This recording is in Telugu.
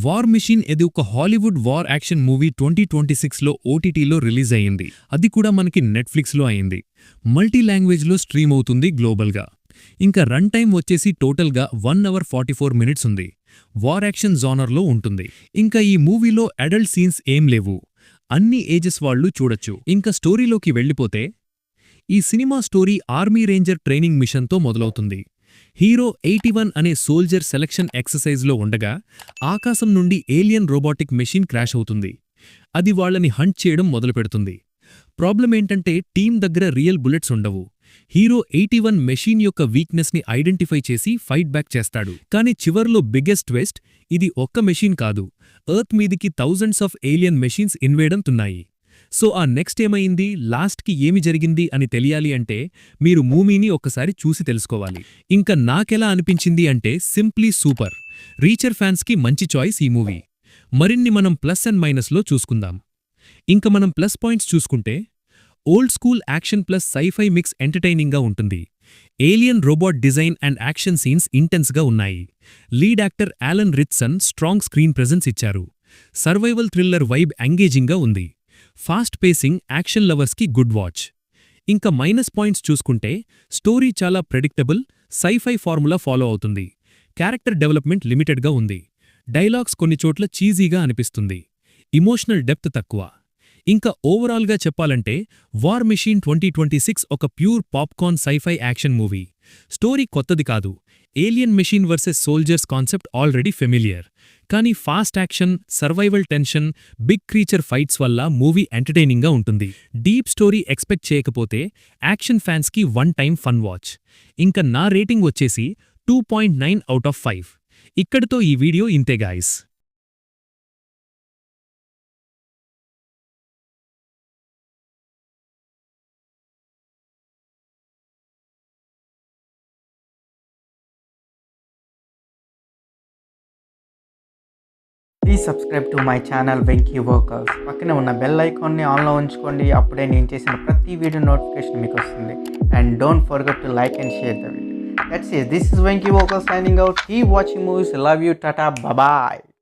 వార్ మిషన్ ఇది ఒక హాలీవుడ్ వార్ యాక్షన్ మూవీ 2026లో ఓటీటీలో రిలీజ్ అయ్యింది. అది కూడా మనకి నెట్ఫ్లిక్స్లో అయింది. మల్టీ లాంగ్వేజ్లో స్ట్రీమ్ అవుతుంది గ్లోబల్గా. ఇంకా రన్ టైం వచ్చేసి టోటల్గా 1 అవర్ 44 మినిట్స్ ఉంది. వార్ యాక్షన్ జానర్లో ఉంటుంది. ఇంకా ఈ మూవీలో అడల్ట్ సీన్స్ ఏం లేవు. అన్ని ఏజెస్ వాళ్ళు చూడొచ్చు. ఇంకా స్టోరీలోకి వెళ్ళిపోతే ఈ cinema story army ranger training మిషన్తో మొదలవుతుంది. హీరో 81 అనే సోల్జర్ సెలక్షన్ ఎక్సర్సైజ్లో ఉండగా ఆకాశం నుండి ఏలియన్ రోబోటిక్ మెషిన్ క్రాష్ అవుతుంది. అది వాళ్ళని హంట్ చేయడం మొదలుపెడుతుంది. ప్రాబ్లం ఏంటంటే టీం దగ్గర రియల్ బుల్లెట్స్ ఉండవు. హీరో 81 మెషిన్ యొక్క వీక్నెస్ని ఐడెంటిఫై చేసి ఫైట్ బ్యాక్ చేస్తాడు. కానీ చివర్లో బిగ్గెస్ట్ ట్విస్ట్, ఇది ఒక్క మెషిన్ కాదు, ఎర్త్ మీదికి థౌజండ్స్ ఆఫ్ ఏలియన్ మెషిన్స్ ఇన్వేడవుతున్నాయి. సో ఆ నెక్స్ట్ ఏమైంది, లాస్ట్కి ఏమి జరిగింది అని తెలియాలి అంటే మీరు మూవీని ఒక్కసారి చూసి తెలుసుకోవాలి. ఇంకా నాకెలా అనిపించింది అంటే సింప్లీ సూపర్. రీచర్ ఫ్యాన్స్కి మంచి చాయిస్ ఈ మూవీ. మరిన్ని మనం ప్లస్ అండ్ మైనస్లో చూసుకుందాం. ఇంకా మనం ప్లస్ పాయింట్స్ చూసుకుంటే old school action plus scifi mix ఎంటర్టైనింగ్గా ఉంటుంది. Alien robot design and action scenes ఇంటెన్స్గా ఉన్నాయి. Lead actor Alan Ritchson strong screen presence ఇచ్చారు. సర్వైవల్ థ్రిల్లర్ వైబ్ ఎంగేజింగ్గా ఉంది. ఫాస్ట్ పేసింగ్ యాక్షన్ లవర్స్కి గుడ్ వాచ్. ఇంకా మైనస్ పాయింట్స్ చూసుకుంటే స్టోరీ చాలా ప్రెడిక్టబుల్, సైఫై ఫార్ములా ఫాలో అవుతుంది. క్యారెక్టర్ డెవలప్మెంట్ లిమిటెడ్గా ఉంది. డైలాగ్స్ కొన్ని చోట్ల చీజీగా అనిపిస్తుంది. ఇమోషనల్ డెప్త్ తక్కువ. ఇంకా ఓవరాల్గా చెప్పాలంటే వార్ మిషన్ 2026 ఒక pure popcorn scifi action movie. Story కొత్తది కాదు. Alien machine versus soldiers concept already familiar. కానీ fast action, survival tension, big creature fights వల్ల మూవీ ఎంటర్టైనింగ్గా ఉంటుంది. డీప్ స్టోరీ ఎక్స్పెక్ట్ చేయకపోతే యాక్షన్ ఫ్యాన్స్కి వన్ టైమ్ ఫన్ వాచ్. ఇంకా నా రేటింగ్ వచ్చేసి 2.9 అవుట్ ఆఫ్ 5. ఇక్కడితో ఈ వీడియో ఇంతే guys. Please subscribe to my channel Venky workers. పక్కనే ఉన్న బెల్ ఐకాన్ని ఆన్లో ఉంచుకోండి. అప్పుడే నేను చేసిన ప్రతి వీడియో నోటిఫికేషన్ మీకు వస్తుంది. And don't forget to like and share the video. That's it. This is Venky Workers signing out. Keep watching movies. Love you. Tata. Bye bye.